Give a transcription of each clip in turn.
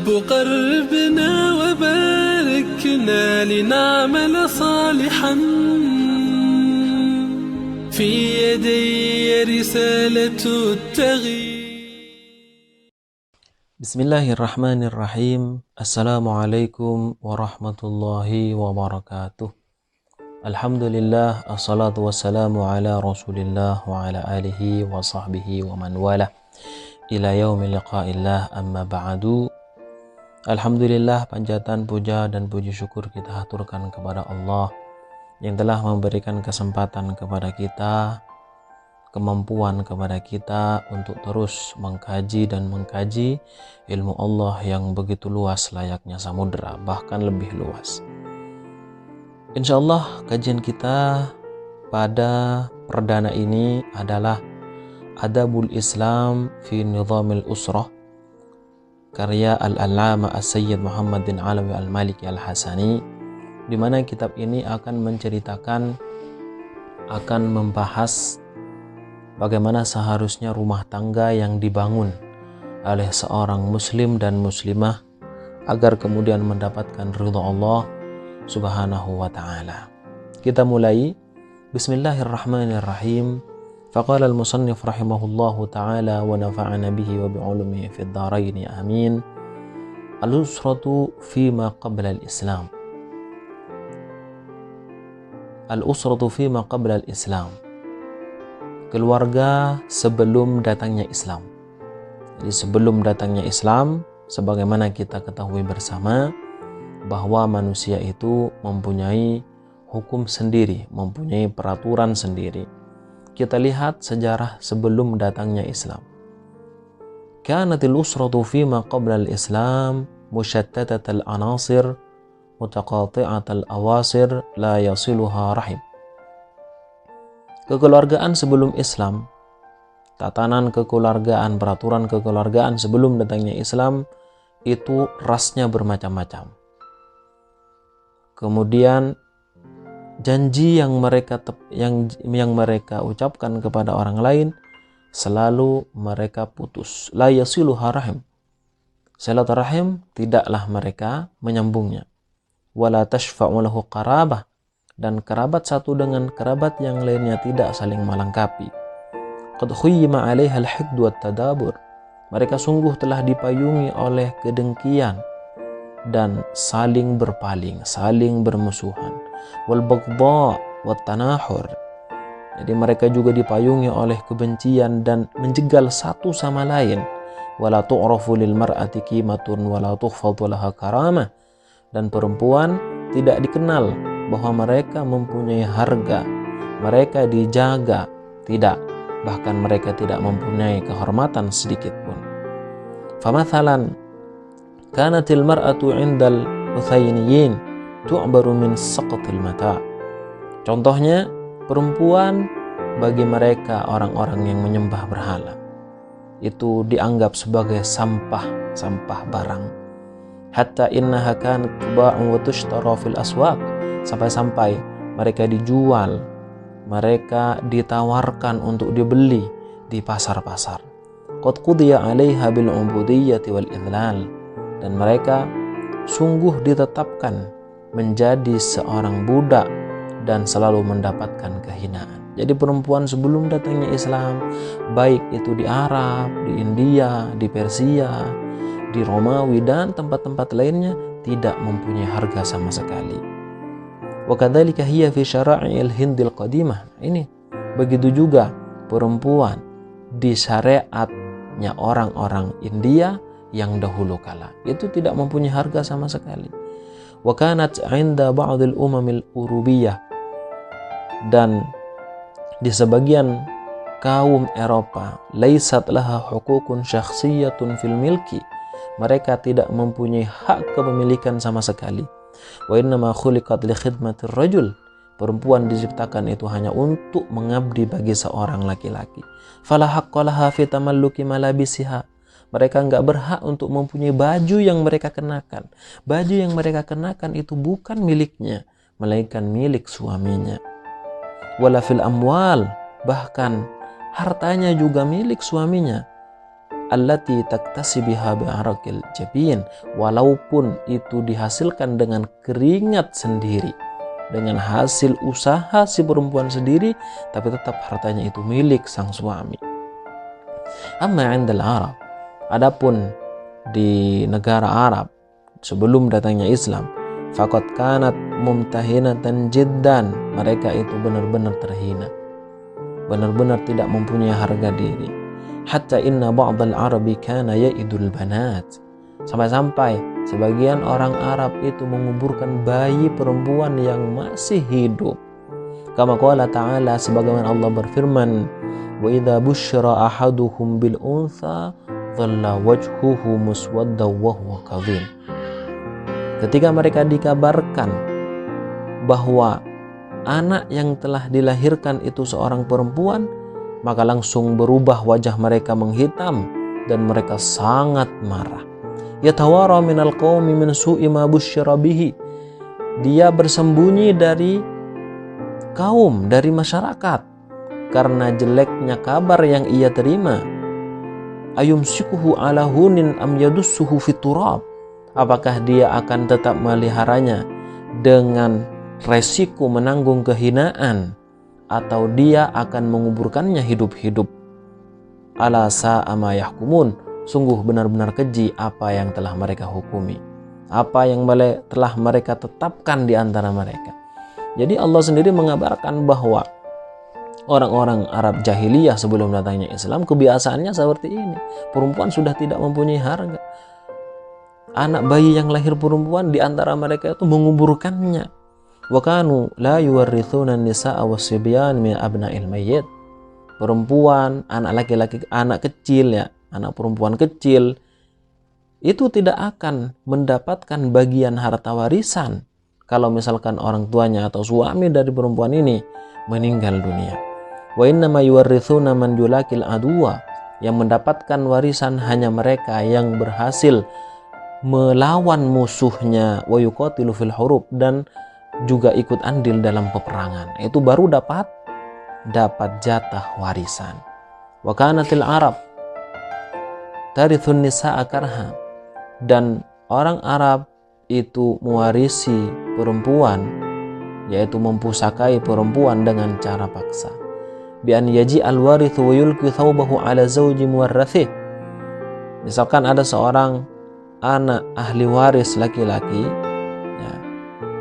قربنا وباركنا لنعمل صالحا في يدي رسالة التغيير. Bismillahirrahmanirrahim. Assalamualaikum warahmatullahi wabarakatuh. Alhamdulillah, assalatu wassalamu ala rasulillah wa ala alihi wa sahbihi wa man wala ila yaumil liqa'illah, amma ba'du. Alhamdulillah, panjatan, puja dan puji syukur kita haturkan kepada Allah yang telah memberikan kesempatan kepada kita, kemampuan kepada kita untuk terus mengkaji dan mengkaji ilmu Allah yang begitu luas layaknya samudera, bahkan lebih luas. Insyaallah kajian kita pada perdana ini adalah Adabul Islam fi Nizamil Usrah, karya Al-Allama As-Sayyid Muhammad bin Alawi Al-Maliki Al-Hasani, di mana kitab ini akan menceritakan, akan membahas bagaimana seharusnya rumah tangga yang dibangun oleh seorang muslim dan muslimah agar kemudian mendapatkan ridha Allah Subhanahu wa ta'ala. Kita mulai. Bismillahirrahmanirrahim. Faqala al-musannif rahimahullahu ta'ala wa nafa'ana bihi wa bi'ulumihi fid dharaini amin. Al-usratu fima qabla al-islam. Al-usratu fima qabla al-islam. Keluarga sebelum datangnya Islam. Jadi sebelum datangnya Islam, sebagaimana kita ketahui bersama bahwa manusia itu mempunyai hukum sendiri, mempunyai peraturan sendiri. Kita lihat sejarah sebelum datangnya Islam. Kanatil usratu fima qabla al-islam mushattatatal anasir mutaqati'atal awasir la yasiluha rahim. Kekeluargaan sebelum Islam, tatanan kekeluargaan, peraturan kekeluargaan sebelum datangnya Islam itu rasnya bermacam-macam. Kemudian janji yang mereka ucapkan kepada orang lain selalu mereka putus. La yasiluha rahim. Silaturahim tidaklah mereka menyambungnya. Wala tashfa'u lahu qarabah, dan kerabat satu dengan kerabat yang lainnya tidak saling melengkapi. Qad khuyyima 'alaiha al-hiqd wa tadabur. Mereka sungguh telah dipayungi oleh kedengkian dan saling berpaling, saling bermusuhan. Wal baghdha wat tanahur. Jadi mereka juga dipayungi oleh kebencian dan menjegal satu sama lain. Wala tu'rafu lil mar'ati qimatun wala tukhfadu laha karamah. Dan perempuan tidak dikenal bahwa mereka mempunyai harga, mereka dijaga, tidak, bahkan mereka tidak mempunyai kehormatan sedikit pun. Famathalan kanatil mar'atu 'indal uthayniyin tu'baru min saqatil mata. Contohnya, perempuan bagi mereka orang-orang yang menyembah berhala itu dianggap sebagai sampah barang. Hatta innaha kanat tuba'u wa tushtara fil aswaq. Sampai-sampai mereka dijual, mereka ditawarkan untuk dibeli di pasar-pasar. Qad qudiya 'alaiha bil 'ubudiyyati wal idlal. Dan mereka sungguh ditetapkan menjadi seorang budak dan selalu mendapatkan kehinaan. Jadi perempuan sebelum datangnya Islam, baik itu di Arab, di India, di Persia, di Romawi dan tempat-tempat lainnya, tidak mempunyai harga sama sekali. Wa kadzalika hiya fi syara'il Hindil qadimah. Ini begitu juga perempuan di syariatnya orang-orang India yang dahulu kala, itu tidak mempunyai harga sama sekali. Wa kanat 'inda ba'dil umamil urubiyah. Dan di sebagian kaum Eropa, laisat laha hukukun syakhsiyatun fil milki. Mereka tidak mempunyai hak kepemilikan sama sekali. Wa innama khuliqat li khidmatir rajul. Perempuan diciptakan itu hanya untuk mengabdi bagi seorang laki-laki. Fala haqqa laha fi tamalluki malabisiha. Mereka enggak berhak untuk mempunyai baju yang mereka kenakan. Baju yang mereka kenakan itu bukan miliknya, melainkan milik suaminya. Wala fil amwal, bahkan hartanya juga milik suaminya. allati taktasibiha bi'araqil jabin, walaupun itu dihasilkan dengan keringat sendiri, dengan hasil usaha si perempuan sendiri, tapi tetap hartanya itu milik sang suami. Amma 'indal Arab, adapun di negara Arab sebelum datangnya Islam, faqad kanat mumtahinatan jiddan, mereka itu benar-benar terhina, benar-benar tidak mempunyai harga diri. Hatta inna ba'dal Arabi kana ya'idul banat, sampai-sampai sebagian orang Arab itu menguburkan bayi perempuan yang masih hidup. Kama qala ta'ala, sebagaimana Allah berfirman, wa idza busyira ahaduhum bil untha dhalla wajhuhu muswaddan wa huwa kadhim. Ketika mereka dikabarkan bahwa anak yang telah dilahirkan itu seorang perempuan, maka langsung berubah wajah mereka menghitam dan mereka sangat marah. Yatawara minal qaumi min su'i ma busyira bihi, dia bersembunyi dari kaum, dari masyarakat karena jeleknya kabar yang ia terima. Ayumsikuhu ala hunin am yadussuhu fit turab, apakah dia akan tetap meliharanya dengan resiko menanggung kehinaan, atau dia akan menguburkannya hidup-hidup. Ala sa'a ma yahkumun, sungguh benar-benar keji apa yang telah mereka hukumi, apa yang telah mereka tetapkan di antara mereka. Jadi Allah sendiri mengabarkan bahwa orang-orang Arab jahiliyah sebelum datangnya Islam kebiasaannya seperti ini. Perempuan sudah tidak mempunyai harga. Anak bayi yang lahir perempuan di antara mereka itu menguburkannya. Wa kanu la yuwarrithuna an-nisaa was-sibyan min abna'il mayyit. Perempuan, anak laki-laki, anak kecil ya, anak perempuan kecil itu tidak akan mendapatkan bagian harta warisan kalau misalkan orang tuanya atau suami dari perempuan ini meninggal dunia. Wa innama yuwarrithuna man yulakil aduwa, yang mendapatkan warisan hanya mereka yang berhasil melawan musuhnya, wa yuqatilu fil hurub, dan juga ikut andil dalam peperangan, itu baru dapat jatah warisan. Wa kanatil Arab tarithun nisaa karha, dan orang Arab itu mewarisi perempuan, yaitu mempusakai perempuan dengan cara paksa. Bi an yaji al warithu wa yulqi thawbahu ala zawji muwarrathih. Misalkan ada seorang anak ahli waris laki-laki,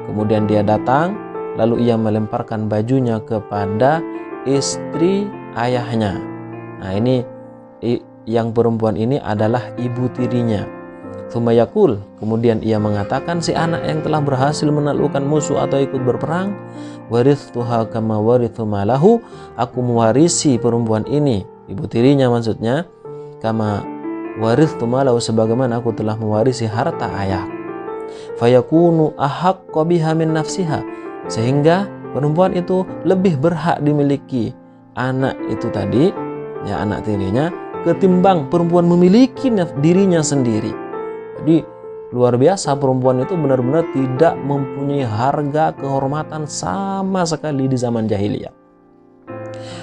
kemudian dia datang, lalu ia melemparkan bajunya kepada istri ayahnya. Nah, ini yang perempuan ini adalah ibu tirinya. Sumayakul, kemudian ia mengatakan, si anak yang telah berhasil menaklukkan musuh atau ikut berperang, warithuha kama warithu malahu, aku mewarisi perempuan ini, ibu tirinya maksudnya, kama warithu malahu, sebagaimana aku telah mewarisi harta ayahku. Fayakunu ahaqqa biha min nafsiha, sehingga perempuan itu lebih berhak dimiliki anak itu tadi, ya anak tirinya, ketimbang perempuan memiliki dirinya sendiri. Jadi luar biasa, perempuan itu benar-benar tidak mempunyai harga kehormatan sama sekali di zaman jahiliyah.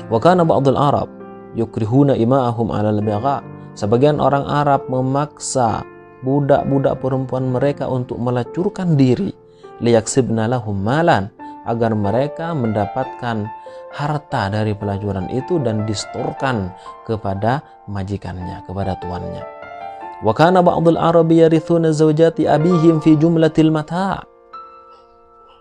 Wa kana ba'dul Arab yukrihuna ima'ahum 'alal bagha, sebagian orang Arab memaksa budak-budak perempuan mereka untuk melacurkan diri, liyaksibna lahum malan, agar mereka mendapatkan harta dari pelacuran itu dan distorkan kepada majikannya, kepada tuannya. Wa kana ba'dul Arabi yarithuna zawjati abihim fi jumlatil mata'.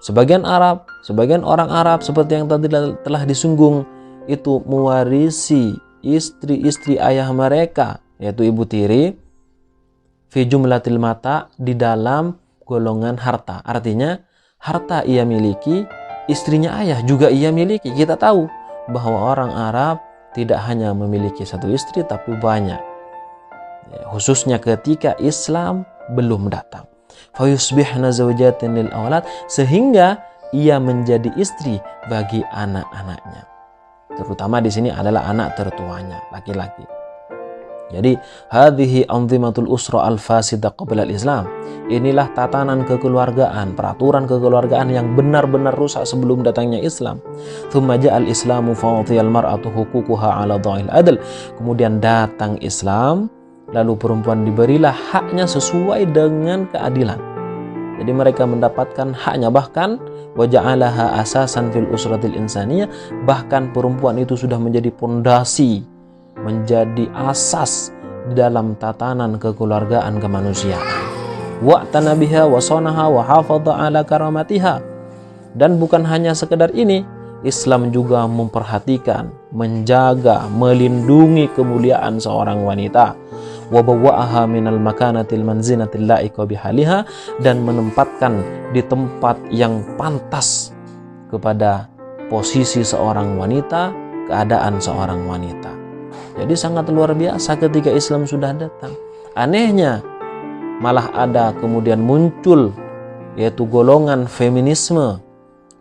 Sebagian orang Arab seperti yang tadi telah disinggung itu mewarisi istri-istri ayah mereka, yaitu ibu tiri, fi jumlatil mata', di dalam golongan harta. Artinya harta ia miliki, istrinya ayah juga ia miliki. Kita tahu bahwa orang Arab tidak hanya memiliki satu istri tapi banyak, khususnya ketika Islam belum datang. Fayusbihna zawjatin lil awlad, sehingga ia menjadi istri bagi anak-anaknya. Terutama di sini adalah anak tertuanya, laki-laki. Jadi hadhihi anzimatul usra al-fasida qabla al-Islam. Inilah tatanan kekeluargaan, peraturan kekeluargaan yang benar-benar rusak sebelum datangnya Islam. Tsumma ja'al islamu fa'utiyal mar'atu huququha 'ala dha'il adl. Kemudian datang Islam, lalu perempuan diberilah haknya sesuai dengan keadilan. Jadi mereka mendapatkan haknya, bahkan waja'alaha asasan fil usratil insaniyah, bahkan perempuan itu sudah menjadi pondasi, menjadi asas di dalam tatanan kekeluargaan kemanusiaan. Wa'tana biha wa sanaha wa hafadha ala karamatiha. Dan bukan hanya sekedar ini, Islam juga memperhatikan, menjaga, melindungi kemuliaan seorang wanita. Wa bawwa'aha minal makanatil manzinatil la'iqa bihaliha, dan menempatkan di tempat yang pantas kepada posisi seorang wanita, keadaan seorang wanita. Jadi sangat luar biasa ketika Islam sudah datang. Anehnya malah ada kemudian muncul yaitu golongan feminisme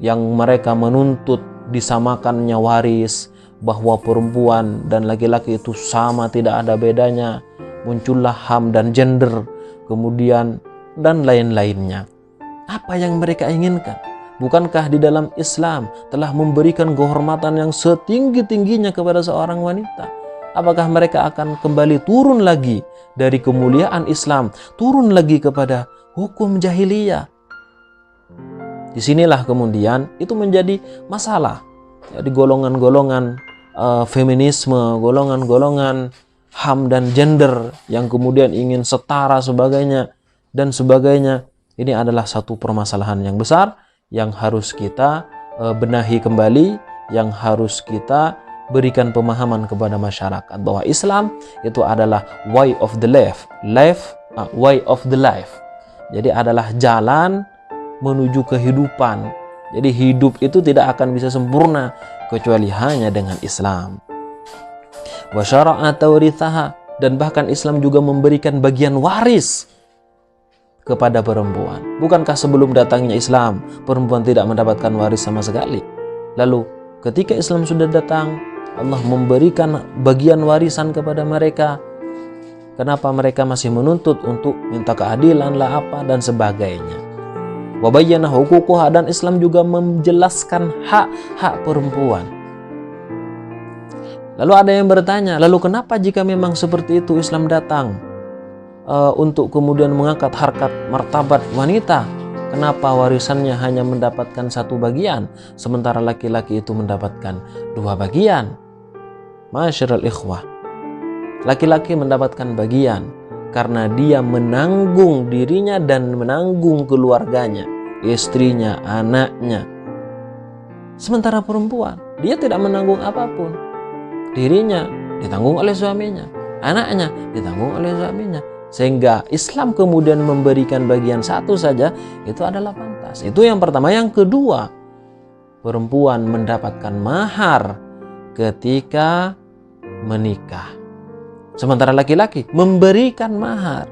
yang mereka menuntut disamakannya waris, bahwa perempuan dan laki-laki itu sama, tidak ada bedanya. Muncullah HAM dan gender kemudian dan lain-lainnya. Apa yang mereka inginkan? Bukankah di dalam Islam telah memberikan kehormatan yang setinggi-tingginya kepada seorang wanita? Apakah mereka akan kembali turun lagi dari kemuliaan Islam, turun lagi kepada hukum jahiliyah? Disinilah kemudian itu menjadi masalah. Jadi golongan-golongan feminisme, golongan-golongan HAM dan gender yang kemudian ingin setara dan sebagainya. Ini adalah satu permasalahan yang besar yang harus kita benahi kembali, yang harus kita berikan pemahaman kepada masyarakat bahwa Islam itu adalah way of the life, way of the life. Jadi adalah jalan menuju kehidupan. Jadi hidup itu tidak akan bisa sempurna kecuali hanya dengan Islam. Wa syara'a tawrithaha, dan bahkan Islam juga memberikan bagian waris kepada perempuan. Bukankah sebelum datangnya Islam perempuan tidak mendapatkan waris sama sekali? Lalu ketika Islam sudah datang, Allah memberikan bagian warisan kepada mereka. Kenapa mereka masih menuntut untuk minta keadilan lah apa dan sebagainya? Wa bayyana huququha, dan Islam juga menjelaskan hak-hak perempuan. Lalu ada yang bertanya, lalu kenapa jika memang seperti itu Islam datang untuk kemudian mengangkat harkat martabat wanita? Kenapa warisannya hanya mendapatkan satu bagian, sementara laki-laki itu mendapatkan dua bagian? Ma'asyiral ikhwah, laki-laki mendapatkan bagian karena dia menanggung dirinya dan menanggung keluarganya, istrinya, anaknya. Sementara perempuan, dia tidak menanggung apapun. Dirinya ditanggung oleh suaminya, anaknya ditanggung oleh suaminya. Sehingga Islam kemudian memberikan bagian satu saja, itu adalah pantas. Itu yang pertama. Yang kedua, perempuan mendapatkan mahar ketika menikah, sementara laki-laki memberikan mahar.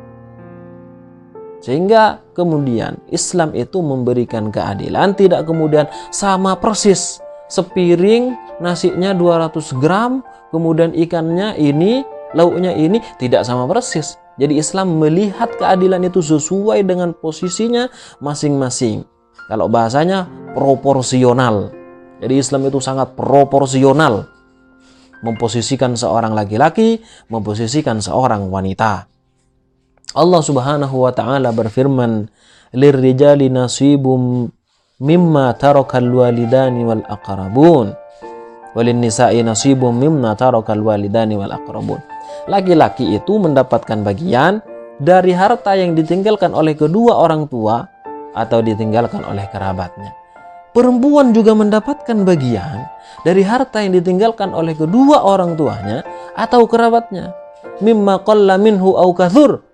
Sehingga kemudian Islam itu memberikan keadilan, tidak kemudian sama persis. Sepiring nasinya 200 gram, kemudian ikannya ini, lauknya ini, tidak sama persis. Jadi Islam melihat keadilan itu sesuai dengan posisinya masing-masing. Kalau bahasanya proporsional. Jadi Islam itu sangat proporsional, memposisikan seorang laki-laki, memposisikan seorang wanita. Allah Subhanahu wa taala berfirman, "Lirrijali nasibum mimma tarakal walidani wal aqrabun, walin nisa'i nasibum mimma tarakal walidani wal aqrabun." Laki-laki itu mendapatkan bagian dari harta yang ditinggalkan oleh kedua orang tua atau ditinggalkan oleh kerabatnya. Perempuan juga mendapatkan bagian dari harta yang ditinggalkan oleh kedua orang tuanya atau kerabatnya. Mimma qalla minhu aw kathur,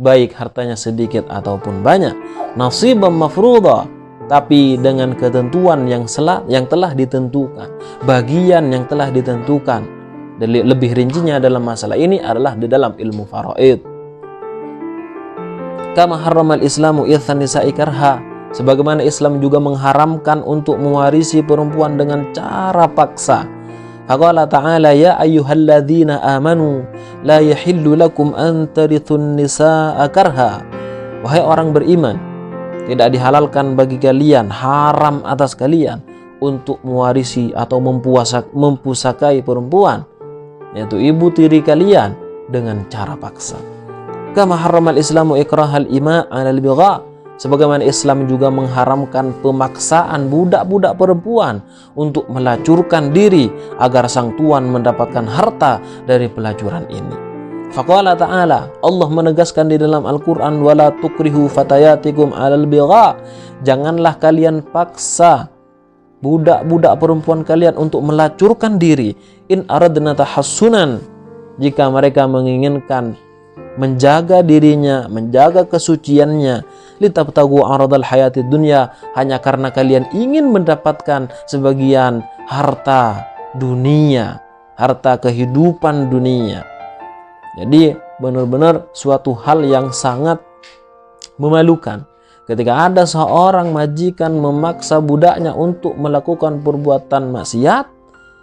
baik hartanya sedikit ataupun banyak. Nasiban mafruḍa, tapi dengan ketentuan yang telah ditentukan, bagian yang telah ditentukan. Lebih rincinya dalam masalah ini adalah di dalam ilmu faraid. Kama harramal Islamu irthan nisa'i karha, sebagaimana Islam juga mengharamkan untuk mewarisi perempuan dengan cara paksa. Faqala ta'ala, ya ayyuhalladzina amanu la yahillu lakum an tarithun nisa'a karha. Wahai orang beriman, tidak dihalalkan bagi kalian, haram atas kalian untuk mewarisi atau mempusakai perempuan, yaitu ibu tiri kalian, dengan cara paksa. Kama harramal Islamu ikrahal ima 'alal bigha. Sebagaimana Islam juga mengharamkan pemaksaan budak-budak perempuan untuk melacurkan diri agar sang tuan mendapatkan harta dari pelacuran ini. Faqala ta'ala, Allah menegaskan di dalam Al-Quran, wala tukrihu fatayatikum 'alal bigha. Janganlah kalian paksa budak-budak perempuan kalian untuk melacurkan diri. In aradna tahassunan, jika mereka menginginkan menjaga dirinya, menjaga kesuciannya, litabtagu aradal hayatid dunya, hanya karena kalian ingin mendapatkan sebagian harta dunia, harta kehidupan dunia. Jadi benar-benar suatu hal yang sangat memalukan ketika ada seorang majikan memaksa budaknya untuk melakukan perbuatan maksiat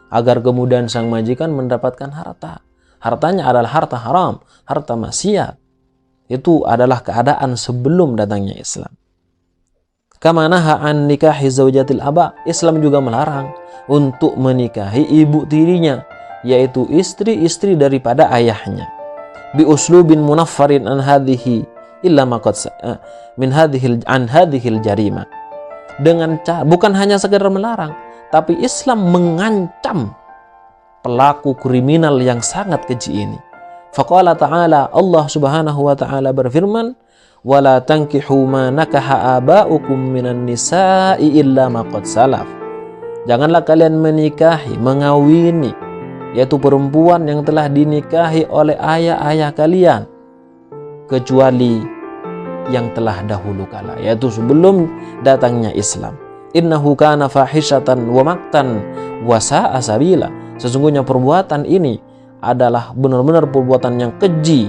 agar kemudian sang majikan mendapatkan harta. Hartanya adalah harta haram, harta maksiat. Itu adalah keadaan sebelum datangnya Islam. Kama naha an nikahi zaujatil aba, Islam juga melarang untuk menikahi ibu tirinya, yaitu istri-istri daripada ayahnya. Bi uslubin munaffarin an hadhihi illa maqad min hadhihi an hadhil jarima. Dengan cara, bukan hanya sekedar melarang, tapi Islam mengancam pelaku kriminal yang sangat keji ini. Faqala ta'ala, Allah subhanahu wa ta'ala berfirman, wala tankihu ma nakaha aba'ukum minan nisa'i illa ma qad salaf. Janganlah kalian menikahi, mengawini, yaitu perempuan yang telah dinikahi oleh ayah-ayah kalian, kecuali yang telah dahulu kala, yaitu sebelum datangnya Islam. Innahu kana fahishatan wa maqtan wa sa'a sabila. Sesungguhnya perbuatan ini adalah benar-benar perbuatan yang keji,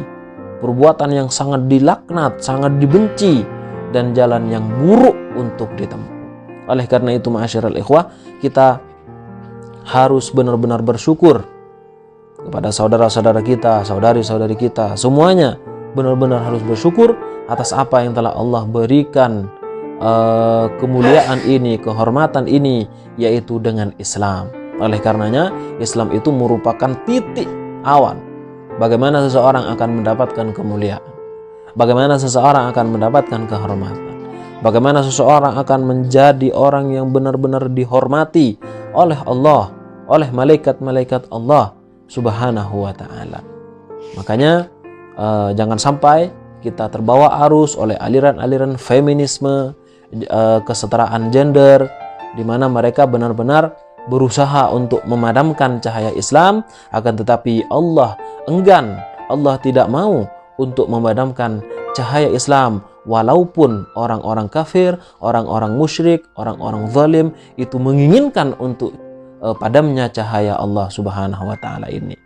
perbuatan yang sangat dilaknat, sangat dibenci, dan jalan yang buruk untuk ditempuh. Oleh karena itu, ma'asyiral ikhwah, kita harus benar-benar bersyukur kepada saudara-saudara kita, saudari-saudari kita, semuanya benar-benar harus bersyukur atas apa yang telah Allah berikan, kemuliaan ini, kehormatan ini, yaitu dengan Islam. Oleh karenanya, Islam itu merupakan titik awal bagaimana seseorang akan mendapatkan kemuliaan, bagaimana seseorang akan mendapatkan kehormatan, bagaimana seseorang akan menjadi orang yang benar-benar dihormati oleh Allah, oleh malaikat-malaikat Allah subhanahu wa ta'ala. Makanya jangan sampai kita terbawa arus oleh aliran-aliran feminisme, kesetaraan gender, di mana mereka benar-benar berusaha untuk memadamkan cahaya Islam, akan tetapi Allah enggan, Allah tidak mau untuk memadamkan cahaya Islam, walaupun orang-orang kafir, orang-orang musyrik, orang-orang zalim itu menginginkan untuk padamnya cahaya Allah subhanahu wa ta'ala ini.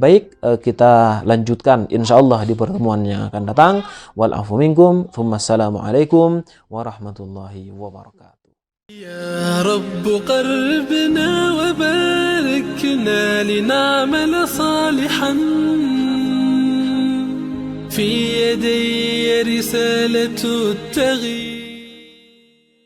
Baik, kita lanjutkan insyaallah di pertemuan yang akan datang. Wal afu minkum, assalamualaikum warahmatullahi wabarakatuh. يا رب قربنا وباركنا لنعمل صالحا في يدي رسالة التغيير.